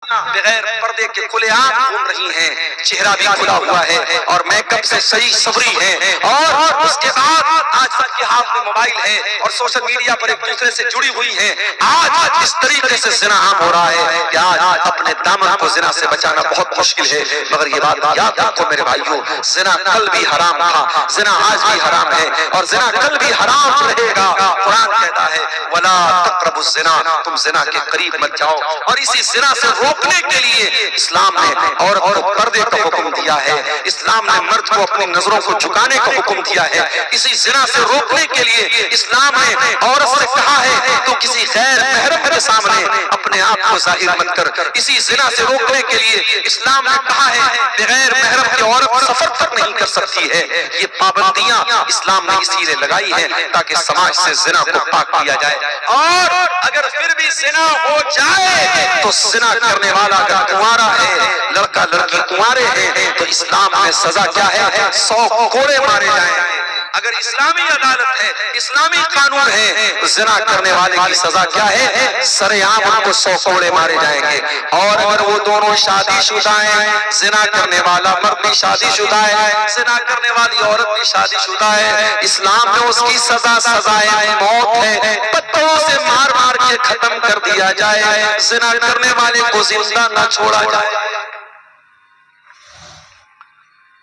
بغیر پردے کے کھلے عام گھوم رہی ہیں، چہرہ بھی کھلا ہوا ہے اور میک اپ سے صحیح صبری ہیں، اور اس کے بعد آج سب کے ہاتھ میں موبائل ہے اور سوشل میڈیا پر ایک دوسرے سے جڑی ہوئی ہیں۔ آج اس طریقے سے زنا عام ہو رہا ہے کہ آج اپنے دامن کو زنا سے بچانا بہت مشکل ہے، مگر یہ بات یاد رکھو میرے بھائیوں، زنا کل بھی حرام تھا، زنا آج بھی حرام ہے اور زنا کل بھی حرام رہے گا۔ قرآن کہتا ہے وَلَا تَقْرَبُوا الزِّنَا، تم زنا کے قریب مت جاؤ، اور اسی زنا سے روکنے کے لیے اسلام نے عورت کو پردے کا حکم دیا ہے، اسلام نے مرد کو اپنی نظروں کو جھکانے کا حکم دیا ہے، اسی زنا سے روکنے کے لیے اسلام نے عورت سے کہا ہے تو کسی غیر محرم کے سامنے اپنے آپ کو ظاہر مت کر، اسی زنا سے روکنے کے لیے اسلام نے کہا ہے بغیر محرم کی عورت سفر تک نہیں کر سکتی ہے۔ یہ پابندیاں اسلام نے اسی لیے لگائی ہیں تاکہ سماج سے زنا کو پاک کیا جائے، اور اگر پھر بھی زنا ہو جائے تو زنا کرنے والا اگر کنوارا ہے، لڑکا لڑکی کنوارے ہیں، تو اسلام میں سزا کیا ہے؟ 100 کوڑے مارے جائیں۔ اگر اسلامی عدالت ہے، اسلامی قانون ہے، تو زنا کرنے والے کی سزا کیا ہے؟ سر عام ان کو 100 کوڑے مارے جائیں گے، اور اگر وہ دونوں شادی شدہ ہیں، زنا کرنے والا مرد بھی شادی شدہ ہے، زنا کرنے والی عورت بھی شادی شدہ ہے، اسلام میں اس کی سزا سزائے موت ہے، پتھروں سے مار مار کے ختم کر دیا جائے، زنا کرنے والے کو زندہ نہ چھوڑا جائے۔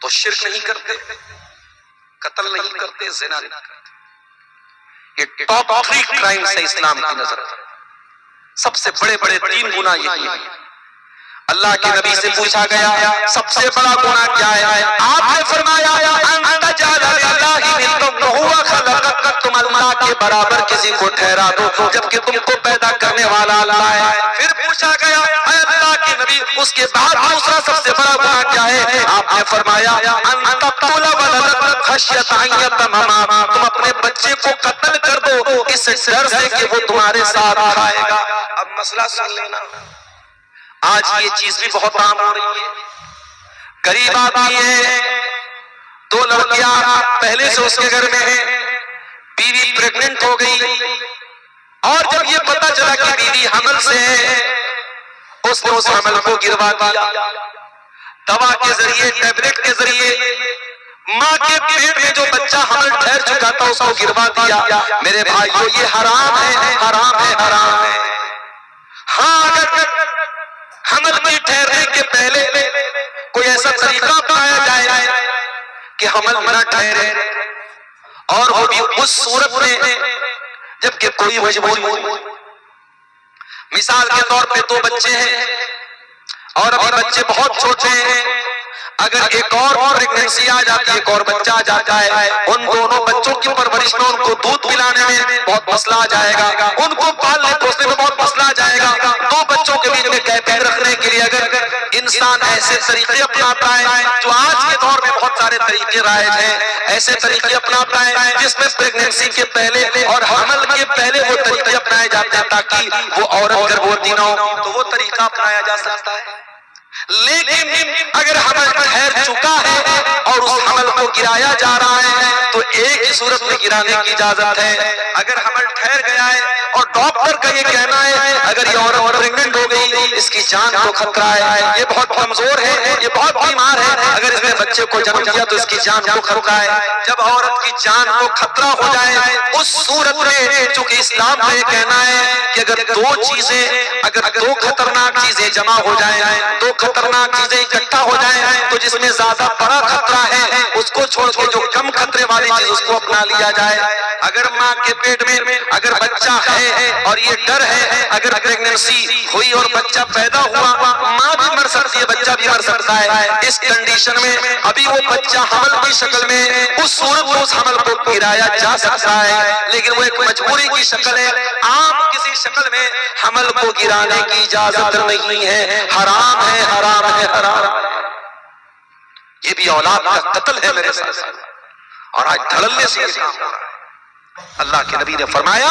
تو شرک نہیں کرتے، قتل نہیں کرتے، زنا نہیں کرتے، یہ ٹاپ 3 کرائمز ہے اسلام کی نظر۔ سب سے بڑے بڑے 3 گناہ یہی ہیں۔ اللہ کے نبی سے پوچھا گیا سب سے بڑا گناہ کیا ہے؟ آپ نے فرمایا انت تجعل للہ ندا وہو خلقک، تم اللہ کے برابر کسی کو ٹھہرا دو جبکہ تم کو پیدا کرنے والا اللہ ہے۔ پھر پوچھا گیا اے اللہ کے نبی اس کے بعد دوسرا سب سے بڑا گناہ کیا ہے؟ آپ نے فرمایا ان تقتل ولدک خشیۃ ان یتمما، تم اپنے بچے کو قتل کر دو اس ڈر سے کہ وہ تمہارے ساتھ کھائے گا۔ اب مسئلہ سن لینا، آج یہ چیز بھی بہت عام ہو رہی ہے۔ غریب آدمی ہے، 2 لڑکیاں پہلے سے اس کے گھر میں ہیں، بیوی پریگننٹ ہو گئی، اور جب یہ پتہ چلا کہ بیوی حمل سے ہے، اس نے اس حمل کو گروا دیا، دوا کے ذریعے، ٹیبلٹ کے ذریعے ماں کے پیٹ میں جو بچہ حمل ٹھہر چکا تھا اس کو گروا دیا۔ میرے بھائیو یہ حرام ہے، حرام ہے، حرام ہے۔ ہاں اگر حمل کے ٹھہرنے کے پہلے کوئی ایسا طریقہ اپنایا جائے کہ حمل نہ ٹھہرے، اور وہ بھی اس صورت میں جبکہ کوئی مجبوری ہو۔ مثال کے طور پہ 2 بچے ہیں اور ابھی بچے بہت چھوٹے ہیں، اگر ایک اور پریگننسی آ جاتی ہے، ایک اور بچہ آ جاتا ہے، ان دونوں بچوں کی پرورش میں، ان کو دودھ پلانے میں بہت مسئلہ آ جائے گا، ان کو پالنے پوسنے میں بہت مسئلہ آ جائے گا۔ 2 بچوں کے بیچ میں کیفیت رکھنے کے لیے اگر انسان ایسے طریقے اپناتا ہے، جو آج کے دور میں بہت سارے طریقے رائج ہیں، ایسے طریقے اپناتا ہے جس میں پریگننسی کے پہلے اور حمل کے پہلے وہ طریقے اپنائے جاتے ہیں تاکہ وہ عورت گربوتی نہ ہو، تو وہ طریقہ اپنایا جا سکتا ہے۔ لیکن اگر حمل ٹھہر چکا ہے اور اس حمل کو گرایا جا رہا ہے تو ایک ہی صورت میں گرانے کی اجازت ہے۔ اگر حمل ٹھہر گیا ہے اور ڈاکٹر کا یہ کہنا ہے اگر یہ عورت پریگننٹ ہو گئی اس کی جان کو خطرہ ہے، یہ بہت کمزور ہے، یہ بہت بیمار ہے، اگر اس نے بچے کو جنم دیا تو اس کی جان کو خطرہ ہے۔ جب عورت کی جان کو خطرہ ہو جائے اس صورت میں، چونکہ اسلام کا یہ کہنا ہے کہ اگر 2 چیزیں، اگر 2 خطرناک چیزیں جمع ہو جائیں، 2 خطرناک چیزیں اکٹھا ہو جائیں تو جس میں زیادہ بڑا خطرہ ہے اس کو چھوڑ کے جو کم خطرے والی چیز اس کو اپنا لیا جائے۔ اگر ماں کے پیٹ میں اگر بچہ ہے اور یہ ڈر ہے اگر پریگننسی ہوئی اور بچہ پیدا ہوا، ماں بھی مر سکتی ہے، بچہ بھی مر سکتا ہے، اس کنڈیشن میں ابھی وہ بچہ حمل کی شکل میں اس صورت میں اس حمل کو گرایا جا سکتا ہے، لیکن وہ ایک مجبوری کی شکل ہے، عام کسی شکل میں حمل کو گرانے کی اجازت نہیں ہے، حرام ہے، حرام ہے، حرام ہے۔ یہ بھی اولاد کا قتل ہے میرے ساتھ، اور آج دھڑلے سے یہ کام ہو رہا ہے۔ اللہ کے نبی نے فرمایا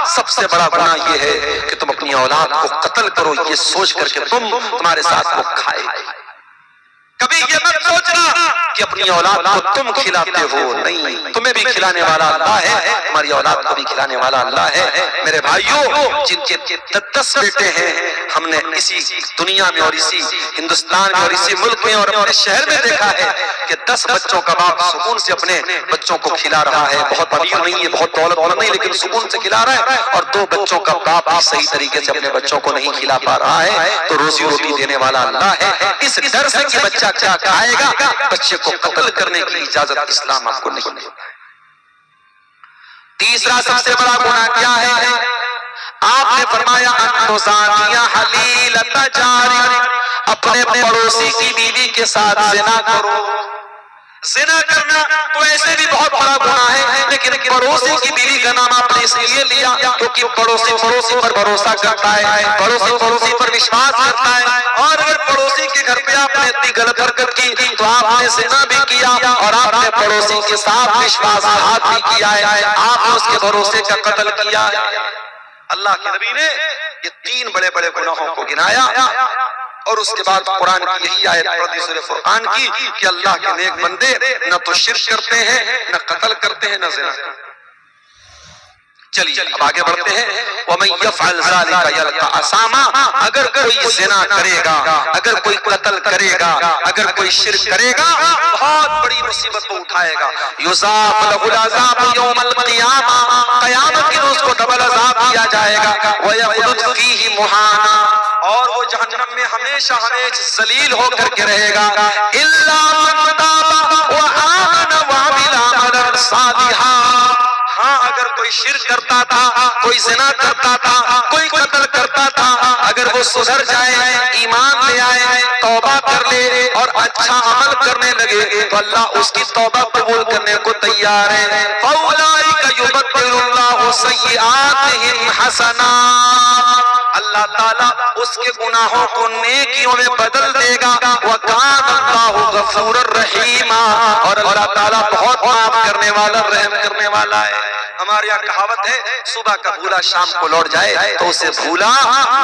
سب سے بڑا گناہ یہ ہے کہ تم اپنی اولاد کو قتل کرو، یہ سوچ کر کہ تمہارے ساتھ وہ کھائے گی۔ کبھی یہ مت سوچنا کہ اپنی اولاد کو تم کھلاتے ہو، نہیں، تمہیں بھی کھلانے والا اللہ ہے، تمہاری اولاد کو بھی کھلانے والا اللہ ہے۔ میرے بھائیوں، جن کے 10 بیٹے ہیں، ہم نے اسی دنیا میں اور اسی ہندوستان میں اور اسی ملک میں اور اپنے شہر میں دیکھا ہے کہ 10 بچوں کا باپ سکون سے اپنے بچوں کو کھلا رہا ہے، بہت امیر نہیں ہے، بہت دولت والا نہیں، لیکن سکون سے کھلا رہا ہے، اور 2 بچوں کا باپ بھی صحیح طریقے سے اپنے بچوں کو نہیں کھلا پا رہا ہے، تو روزی روٹی دینے والا اللہ ہے۔ اس ڈر سے کہ بچہ کیا کھائے گا، بچے کو قتل کرنے کی اجازت اسلام آپ کو نہیں دیتا ہے۔ تیسرا سب سے بڑا گناہ کیا ہے؟ آپ نے فرمایا انتزانیہ حلیلۃ جاری، اپنے پڑوسی کی بیوی کے ساتھ زنا کرو۔ زنا کرنا تو ایسے بھی بہت بڑا گناہ ہے، لیکن پڑوسی کی بیوی کا نام آپ نے اس لیے لیا کیونکہ پڑوسی پر بھروسہ کرتا ہے، پڑوسی پر وشواس کرتا ہے، اور اگر پڑوسی کے گھر پہ آپ نے اتنی غلط حرکت کی تو آپ نے زنا بھی کیا اور آپ نے پڑوسی کے ساتھ وشواس گھات بھی کیا ہے، آپ نے اس کے بھروسے کا قتل کیا ہے۔ اللہ کے نبی نے یہ 3 بڑے بڑے گناہوں کو گنایا، اور اس کے بعد قرآن کی یہی آیت پڑھی سورہ فرقان کی کہ اللہ کے نیک بندے نہ تو شرک کرتے ہیں، نہ قتل کرتے ہیں، نہ زنا کرتے ہیں۔ چلیے اب آگے بڑھتے ہیں۔ وَمَن يَفْعَلْ ذَلِكَ يَلْقَ أَثَامًا، اگر کوئی زنا کرے گا، اگر کوئی قتل کرے گا، اگر کوئی شرک کرے گا، بہت بڑی مصیبت کو اٹھائے گا۔ يُضَاعَفْ لَهُ الْعَذَابُ يَوْمَ الْقِيَامَةِ، قیامت کے روز کو ڈبل عذاب دیا جائے گا۔ وَيَخْلُدْ فِيهِ مُهَانًا، اور وہ جہنم میں ہمیشہ ذلیل ہو کر کے رہے گا۔ إِلَّا مَن تَابَ وَآمَنَ وَعَمِلَ عَمَلًا صَالِحًا، ہاں اگر کوئی شرک کرتا تھا، کوئی زنا کرتا تھا، کوئی قتل کرتا تھا، اگر وہ سدھر جائے، ایمان لے آئے، توبہ کر لے اور اچھا عمل کرنے لگے تو اللہ اس کی توبہ قبول کرنے کو تیار ہے۔ فَأُولَئِكَ يُبَدِّلُ اللَّهُ سَيِّئَاتِهِمْ حَسَنَاتٍ، اللہ تعالیٰ اس کے گناہوں کو نیکیوں میں بدل دے گا۔ وَكَانَ اللَّهُ غَفُورًا رَحِيمًا، اور اللہ تعالیٰ بہت معاف کرنے والا، رحم کرنے والا ہے۔ ہمارے یہاں کہاوت ہے صبح کا بھولا شام کو لوٹ جائے تو اسے بھولا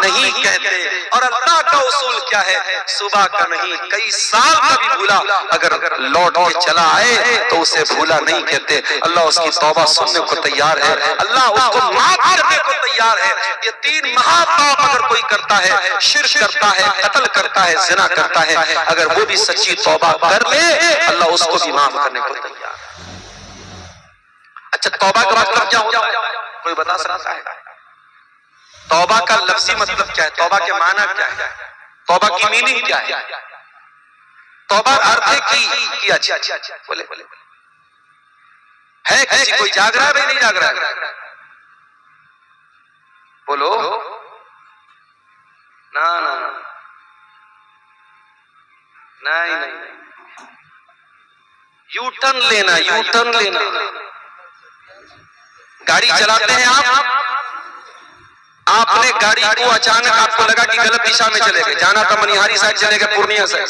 نہیں کہتے، اور اللہ کا اصول کیا ہے؟ صبح کا نہیں، کئی سال کا بھی بھولا اگر لوٹ کے چلا آئے تو اسے بھولا نہیں کہتے۔ اللہ اس کی توبہ سننے کو تیار ہے، اللہ اس کو معاف کرنے کو تیار ہے۔ یہ 3 مہا پاپ اگر کوئی کرتا ہے، شرک کرتا ہے، قتل کرتا ہے، زنا کرتا ہے، اگر وہ بھی سچی توبہ کر لے اللہ اس کو بھی معاف کرنے کو تیار ہے۔ اچھا توبہ کا مطلب کیا ہوتا ہے؟ کوئی بتا سکتا ہے؟ توبہ کا لفظی مطلب کیا ہے؟ توبہ کے معنی کیا ہے؟ توبہ کی میننگ کیا ہے؟ توبہ ارتھ کی اچھا بولے ہے کسی کوئی جاگ رہا ہے بھائی نہیں جاگ رہا ہے؟ بولو نا نا نہیں، یو ٹرن لینا، یو ٹرن لینا۔ گاڑی چلاتے ہیں آپ نے گاڑی کو اچانک آپ کو لگا کہ غلط دشا میں چلے گئے، جانا تھا منیہاری سائڈ چلے گئے پورنیہ سائڈ،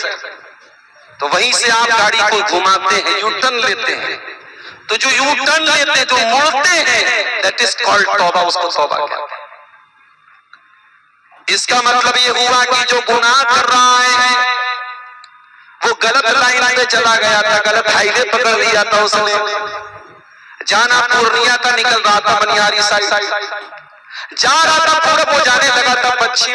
تو وہیں سے آپ گاڑی کو گھماتے ہیں، یو ٹرن لیتے ہیں۔ تو جو یو ٹرن لیتے ہیں، جو مڑتے ہیں، that is called توبہ، اس کو توبہ کہتے ہیں۔ اس کا مطلب یہ ہوا کہ جو گناہ کر رہا ہے وہ غلط لائن پہ چلا گیا تھا، غلط ہائی وے پکڑ لیا تھا، اس نے جانا پورنیہ کا نکل رہا تھا منیہاری سائڈ، جا رہا تھا پورب، وہ جانے لگا تھا پچھم،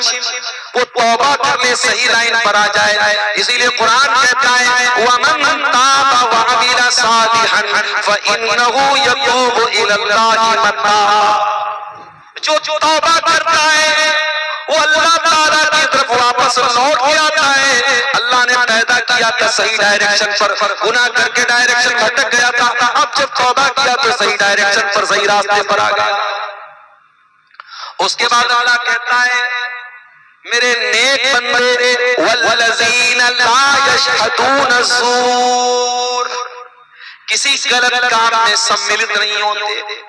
وہ توبہ کرنے صحیح لائن پر آ جائے۔ اسی لیے قرآن کہتا ہے وَمَن تَابَ وَعَمِلَ صَالِحًا فَإِنَّهُ يَتُوبُ إِلَى اللَّهِ مَتَابًا، جو توبہ کرتا ہے وہ اللہ تعالیٰ کی طرف واپس لوٹ کے آتا ہے۔ اللہ نے پیدا کیا تھا صحیح ڈائریکشن پر، گناہ کر کے ڈائریکشن بھٹک گیا تھا، اب جب توبہ کیا تو صحیح ڈائریکشن پر، صحیح راستے پر آ گیا۔ اس کے بعد اللہ کہتا ہے میرے نیک بندے والذین لا یشہدون الزور، کسی غلط کام میں سملت نہیں ہوتے۔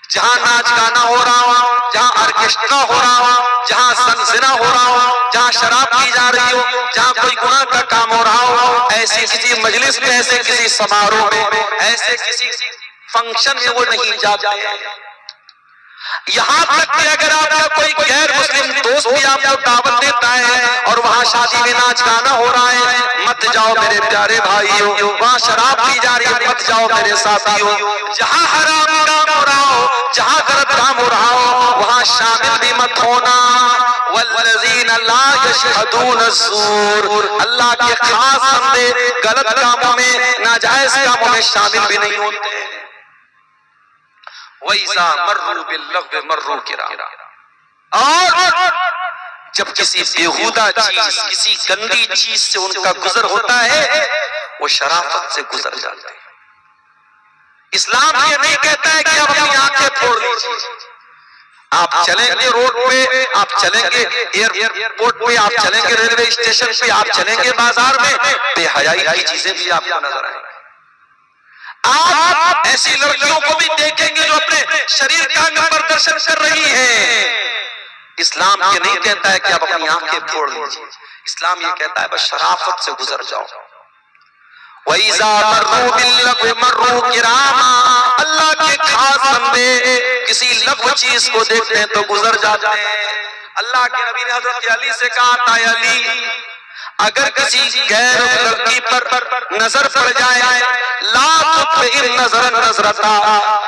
جہاں ناچ گانا ہو رہا ہو، جہاں آرکیسٹرا ہو رہا ہو، جہاں زنا ہو رہا ہو، جہاں شراب پی جا رہی ہو، جہاں کوئی گناہ کا کام ہو رہا ہو، ایسے کسی مجلس میں، ایسے کسی سماروہ میں، ایسے کسی فنکشن میں وہ نہیں جاتے ہیں۔ یہاں تک کہ اگر آپ کا کوئی غیر مسلم دوست بھی آپ کو دعوت دیتا ہے اور وہاں شادی میں ناچ گانا ہو رہا ہے، مت جاؤ میرے پیارے بھائیوں، وہاں شراب پی جا رہی ہے، مت جاؤ میرے ساتھیوں، جہاں حرام کام ہو رہا ہو، جہاں غلط کام ہو رہا ہو، وہاں شامل بھی مت ہونا۔ والذین لا یشہدون الزور، اللہ کے خاص بندے غلط کاموں میں، ناجائز کاموں میں شامل بھی نہیں ہوتے۔ وَإِذَا مَرُّوا بِاللَّغْوِ مَرُّوا كِرَامًا، اور جب کسی بیہودہ چیز، کسی گندی چیز سے ان کا گزر ہوتا ہے، وہ شرافت سے گزر جاتے ہیں۔ اسلام یہ نہیں کہتا ہے کہ آپ اپنی آنکھیں پھوڑ لیجیے، آپ چلیں گے روڈ پہ، آپ چلیں گے ایئرپورٹ پہ، آپ چلیں گے ریلوے اسٹیشن پہ، آپ چلیں گے بازار میں، بے حیائی کی چیزیں بھی آپ کو نظر آئیں گی۔ آپ ایسی لڑکیوں کو بھی دیکھیں گے جو اپنے شریر کا انگ پردرشن کر رہی ہیں۔ اسلام یہ نہیں کہتا ہے کہ آپ اپنی آنکھیں پھوڑ لیجیے، اسلام یہ کہتا ہے بس شرافت سے گزر جاؤ۔ وَإِذَا مَرُّوا بِاللَّغْوِ مَرُّوا كِرَامًا، اللہ کے خاص بندے کسی لغو چیز کو دیکھتے ہیں تو گزر جاتے ہیں۔ اللہ کے نبی نے حضرت علی سے کہا تھا، علی اگر کسی غیر لڑکی پر نظر پڑ جائے، لا تطمئن نظر نظرتا،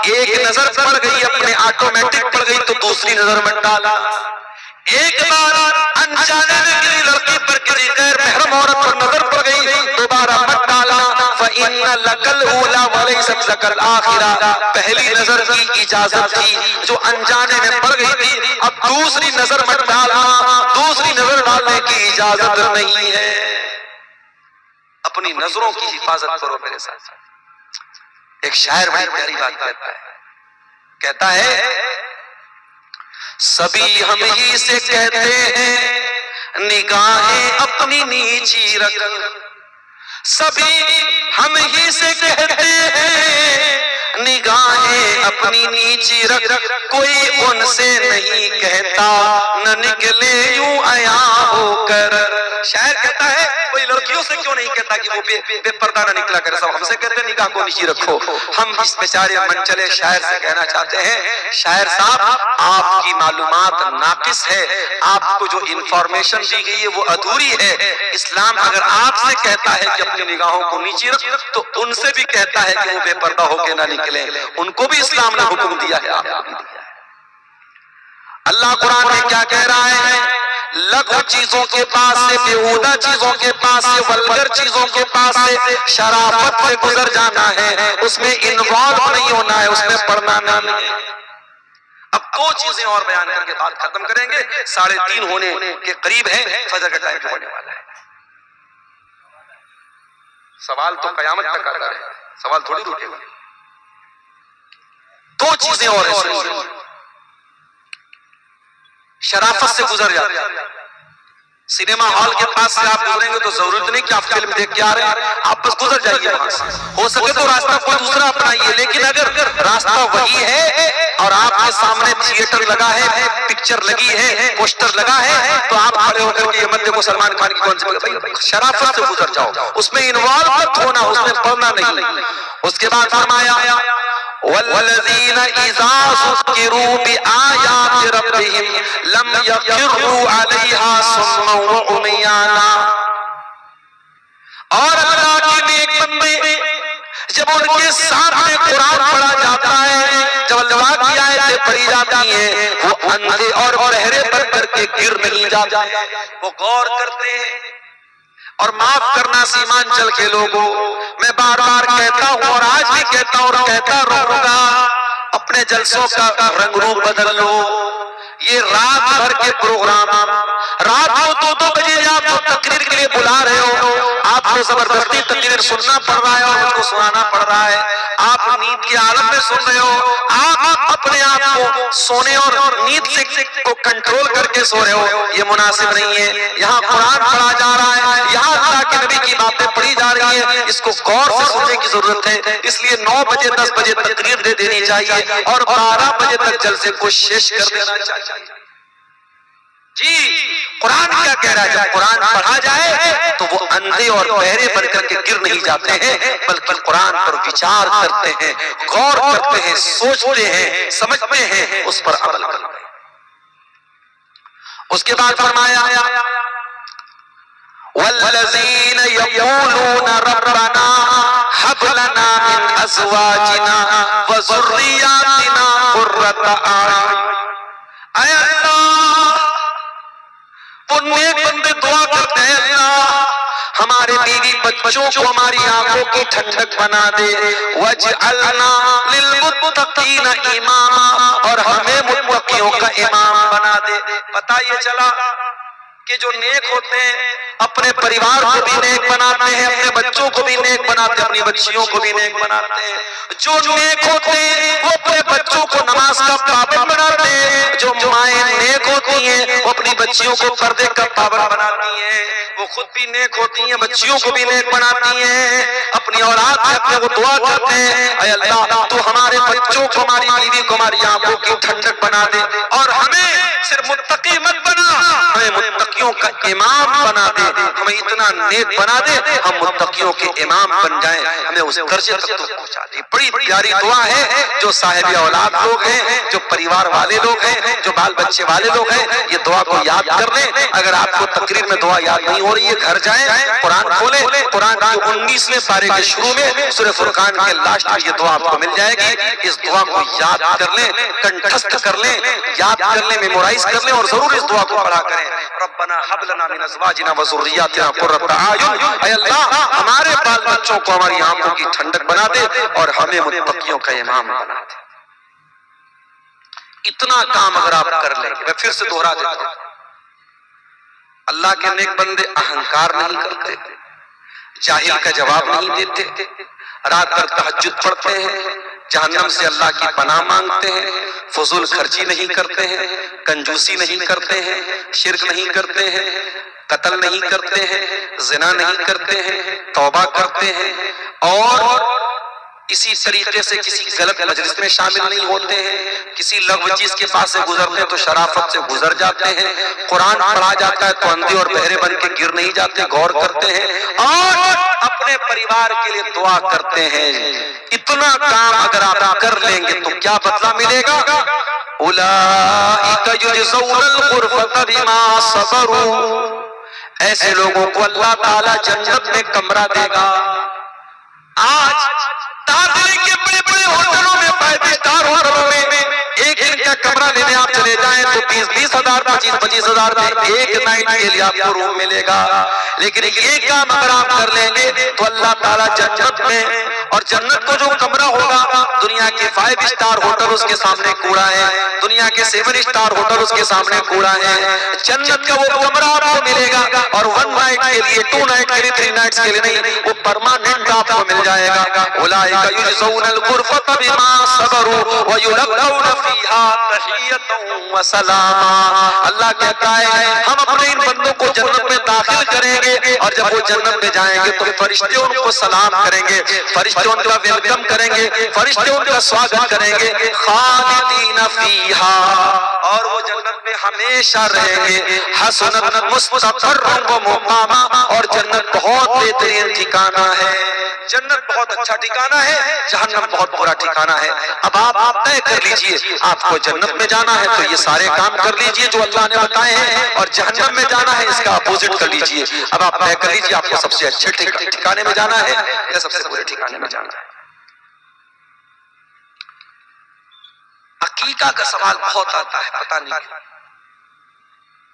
ایک نظر پڑ گئی اپنے آٹومیٹک پڑ گئی تو دوسری نظر مت ڈالا، ایک بار انجانے میں کسی لڑکی پر کسی غیر محرم عورت پر نظر پڑ گئی دوبارہ مت ڈالا۔ فَإِنَّ لَكَ الْأُولَى وَلَيْسَتْ لَكَ الْآخِرَةُ، پہلی نظر کی اجازت تھی جو انجانے میں پڑ گئی تھی، اب دوسری نظر مت ڈالنا، دوسری نظر ڈالنے کی اجازت نہیں ہے۔ اپنی نظروں کی حفاظت کرو میرے ساتھ۔ ایک شاعر بڑی پیاری بات کہتا ہے، سبھی ہم ہی سے کہتے ہیں نگاہیں اپنی نیچی رکھ، سبھی ہم ہی سے کہتے ہیں نگاہیں اپنی نیچی رکھ، کوئی ان سے نہیں کہتا نہ نکلے یوں عیاں ہو کر۔ شاعر کہتا ہے کوئی لڑکیوں سے کیوں نہیں کہتا کہ وہ بے پردہ نہ نکلا کرے، سب ہم سے کہتے ہیں نگاہ کو نیچی رکھو۔ ہم اس بیچارے منچلے شاعر سے کہنا چاہتے ہیں، شاعر صاحب آپ کی معلومات ناقص ہے، آپ کو جو انفارمیشن دی گئی ہے وہ ادھوری ہے۔ اسلام اگر آپ سے کہتا ہے کہ اپنی نگاہوں کو نیچی رکھ تو ان سے بھی کہتا ہے کہ وہ بے پردہ ہو کے نہ نکلیں، ان کو بھی اسلام نے حکم دیا ہے، آپ کو بھی دیا ہے۔ اللہ قرآن میں کیا کہہ رہا ہے؟ لغو چیزوں کے پاس سے، بیہودہ چیزوں کے پاس سے، ولگر چیزوں کے پاس سے شرافت سے گزر جانا ہے، اس میں انوالو نہیں ہونا ہے، اس میں پڑھنا نہیں ہے۔ اب دو چیزیں اور بیان کر کے بات ختم کریں گے، 3:30 ہونے کے قریب ہے، فجر کا ٹائم ہونے والا ہے۔ سوال تو قیامت تک آتا ہے، سوال تھوڑی رکے گا۔ دو چیزیں اور ہیں، شرافت سے گزر جاتے ہیں۔ سینما ہال کے پاس سے آپ گزریں گے تو ضرورت نہیں کہ آپ فلم دیکھ کے آ رہے ہیں، آپ بس گزر جائیے وہاں سے، ہو سکے تو راستہ کوئی دوسرا اپنائیے، لیکن اگر راستہ وہی ہے اور آپ کے سامنے تھیٹر لگا ہے، پکچر لگی ہے، پوسٹر لگا ہے، تو آپ کھڑے ہو کر کے یہ مت دیکھو سلمان خان کی کون سی، شرافت سے گزر جاؤ، اس میں انوالو مت ہونا، اس میں پڑھنا نہیں۔ اس کے بعد فرمایا وَالَّذِينَ إِذَا ذُكِّرُوا بِآيَاتِ رَبِّهِمْ لَمْ يَخِرُّوا عَلَيْهَا صُمًّا وَعُمْيَانًا، اور اللہ کے نیک بندے جب ان کے سامنے قرآن پڑھا جاتا ہے، جب اللہ کی آیتیں پڑھی جاتی ہیں، وہ اندھے اور بہرے بن کر کے گر نہیں جاتے، وہ غور کرتے ہیں۔ اور معاف کرنا سیمانچل کے لوگوں، میں بار بار کہتا ہوں اور آج بھی کہتا ہوں اور کہتا رہوں گا، اپنے جلسوں کا رنگ روپ بدل لو۔ یہ رات بھر کے پروگرام، رات کو 2 بجے آپ کو تقریر کے لیے بلا رہے ہو، آپ کو زبردستی تقریر سننا پڑ رہا ہے اور ان کو سنانا پڑ رہا ہے، آپ نیند کے عالم میں سن رہے ہو، آپ اپنے آپ کو سونے اور نیند سے کو کنٹرول کر کے سو رہے ہو، یہ مناسب نہیں ہے۔ یہاں قرآن پڑھا جا رہا ہے، یہاں اللہ کے نبی کی باتیں پڑھی جا رہی ہیں، اس کو غور سے سننے کی ضرورت ہے، اس لیے 9 بجے 10 بجے تقریر دے دینی چاہیے اور 12 بجے تک جلسے کو شیش کر دینا چاہیے۔ جی قرآن کیا کہہ رہا ہے؟ جب قرآن پڑھا جائے تو وہ اندھے اور بہرے بن کر کے گر نہیں جاتے ہیں، بلکہ قرآن پر وچار کرتے ہیں، غور کرتے ہیں، سوچتے ہیں، سمجھتے ہیں، اس پر عمل کرتے ہیں۔ اس کے بعد فرمایا والذین یقولون ربنا هب لنا من ازواجنا وذریاتنا قرۃ اعین، اے اللہ وہ نیک بندے دعا کرتے ہیں اللہ ہمارے بیوی بچوں کو ہماری آنکھوں کی ٹھنڈک بنا دے، وَاجْعَلْنَا لِلْمُتَّقِينَ إِمَامًا، اور ہمیں متقیوں کا امام بنا دے۔ پتہ یہ چلا کہ جو نیک ہوتے ہیں اپنے پریوار کو بھی نیک بناتے ہیں، اپنے بچوں کو بھی نیک بناتے ہیں، اپنی بچیوں کو بھی نیک بناتے ہیں۔ جو نیک ہوتے ہیں وہ اپنے بچوں کو نماز کا پابند بناتے ہیں، جو مائیں نیک ہوتی ہیں وہ اپنی بچیوں کو پردے کا پابند بناتی ہیں، وہ خود بھی نیک ہوتی ہیں، بچیوں کو بھی نیک بناتی ہیں، اپنی اولاد سے اپنے وہ دعا کرتے ہیں اے اللہ تو ہمارے بچوں کو، ہماری بیوی کو، ہماری آنکھوں کی ٹھنڈک بنا دے، اور ہمیں صرف متقی مت بنا، ہمیں متقیوں کا امام بنا دے، ہمیں اتنا نیک بنا دے ہم متقیوں کے امام بن جائیں، ہمیں اس درجے تک تو پہنچا دے۔ بڑی پیاری دعا ہے، جو صاحب اولاد لوگ ہیں، جو پریوار والے لوگ ہیں، جو بال بچے والے لوگ ہیں، یہ دعا کو یاد کر لیں۔ اگر آپ کو تقریر میں دعا یاد نہیں ہو رہی ہے، گھر جائیں، قرآن کھولیں، قرآن کے 19ویں پارے کے شروع میں سورہ فرقان کے لاسٹ میں یہ دعا آپ کو مل جائے گی۔ اس دعا کو یاد کر لیں، کنٹھست کر لیں، یاد کر لیں، میمورائز کر لیں، اور ضرور اس دعا کو پڑھا کریں۔ ربنا حب لنا من ازواجنا وذریاتنا قرۃ اعین، اے اللہ ہمارے بال بچوں کو ہماری آنکھوں کی ٹھنڈک بنا دے اور ہمیں متقیوں کا امام بنا دے۔ اتنا کام اگر آپ کر لیں گے، میں پھر سے دوہرا دیتا ہوں، اللہ کے نیک بندے اہنکار نہیں کرتے، جاہل کا جواب نہیں دیتے، رات بھر تہجد پڑھتے ہیں، جہنم سے اللہ کی پناہ مانگتے ہیں، فضول خرچی نہیں کرتے ہیں، کنجوسی نہیں کرتے ہیں، شرک نہیں کرتے ہیں، قتل نہیں کرتے ہیں، زنا نہیں کرتے ہیں، توبہ کرتے ہیں، اور اسی طریقے سے کسی غلط مجلس میں شامل نہیں ہوتے ہیں، کسی لغو چیز کے پاس سے گزرتے ہیں تو شرافت سے گزر جاتے ہیں، قرآن پڑھا جاتا ہے تو اندھے اور بہرے بن کے گر نہیں جاتے، غور کرتے ہیں، اور اپنے پریوار کے لیے دعا کرتے ہیں۔ اتنا کام اگر آپ کر لیں گے تو کیا بدلہ ملے گا؟ اولئک یجزون الغرفۃ بما صبروا، ایسے لوگوں کو اللہ تعالی جنت میں کمرہ دے گا۔ آج دادری کے بڑے بڑے ہوٹلوں میں، 5 اسٹار ہوٹلوں میں ایک دن کا کمرہ لینے آپ چلے جائیں تو 20-20 ہزار، 25-25 ہزار میں ایک نائٹ کے لیے آپ کو روم ملے گا۔ لیکن یہ کام اگر آپ کر لیں گے تو اللہ تعالیٰ جنت میں، اور جنت کو جو کمرہ ہوگا، دنیا کے 5 اسٹار ہوٹل اس کے سامنے کوڑا ہے، دنیا کے 7 اسٹار ہوٹل اس کے سامنے کوڑا ہے، جنت کا وہ کمرہ آپ کو ملے گا، اور 1 نائٹ کے لیے، 2 نائٹ کے لیے، 3 نائٹس کے لیے نہیں، وہ پرماننٹ آپ کو مل جائے گا۔ اولئک یجزون الغرفۃ بما صبروا ویلقون فیہا تحیۃ وسلاما، اللہ کہتا ہے ہم اپنے ان بندوں کو جنت میں داخل کریں گے، اور جب وہ جنت میں جائیں گے تو فرشتے ان کو سلام کریں گے، فرشتے ان کا ویلکم کریں گے، فرشتے ان کا سواگت کریں گے، خالدین فیہا، اور وہ جنت میں ہمیشہ رہیں گے، حسنت مستقرا و مقاما، اور جنت بہت بہترین ٹھکانہ ہے، جنت بہت اچھا ٹھکانہ ہے، جہنم بہت برا ٹھکانہ ہے۔ اب آپ طے کر لیجئے، آپ کو جنت میں جانا ہے تو یہ سارے کام کر لیجئے جو اللہ نے بتائے ہیں، اور جہنم میں جانا ہے اس کا اپوزٹ کر لیجئے۔ اب آپ طے کر لیجئے آپ کو سب سے اچھے ٹھکانے میں جانا ہے یا سب سے برے ٹھکانے میں جانا ہے۔ عقیقہ کا سوال بہت آتا ہے، پتہ نہیں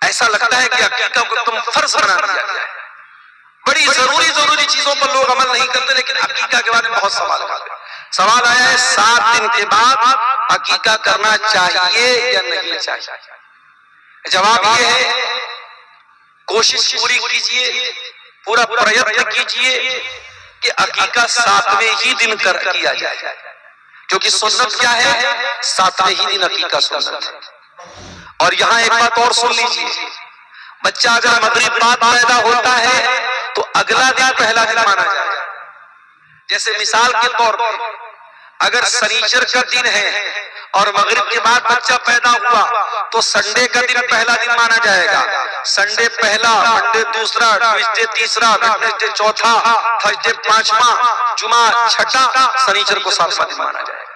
ایسا لگتا ہے کہ عقیقہ کو تم فرض بنا دیا گیا ہے، بڑی ضروری چیزوں پر لوگ عمل نہیں کرتے، لیکن عقیقہ کے بارے میں بہت سوال آتا ہے۔ سوال آیا ہے 7 دن کے بعد عقیقہ کرنا چاہیے یا نہیں چاہیے؟ جواب یہ ہے کوشش پوری کیجئے، پورا پریتن کیجئے کہ عقیقہ 7ویں ہی دن کیا جائے، کیونکہ سنت کیا ہے؟ 7ویں ہی دن عقیقہ سنت ہے۔ اور یہاں ایک بات اور سن لیجئے، بچہ اگر مغرب بعد پیدا ہوتا ہے تو اگلا دن پہلا دن مانا جائے گا۔ جیسے مثال کے طور پر اگر سنیچر کا دن ہے اور مغرب کے بعد بچہ پیدا ہوا تو سنڈے کا دن پہلا دن مانا جائے گا، سنڈے پہلا، منڈے دوسرا، ٹیوزڈے تیسرا، ویڈنسڈے چوتھا، تھرسڈے پانچواں، جمعہ چھٹا، سنیچر کو ساتواں دن مانا جائے گا۔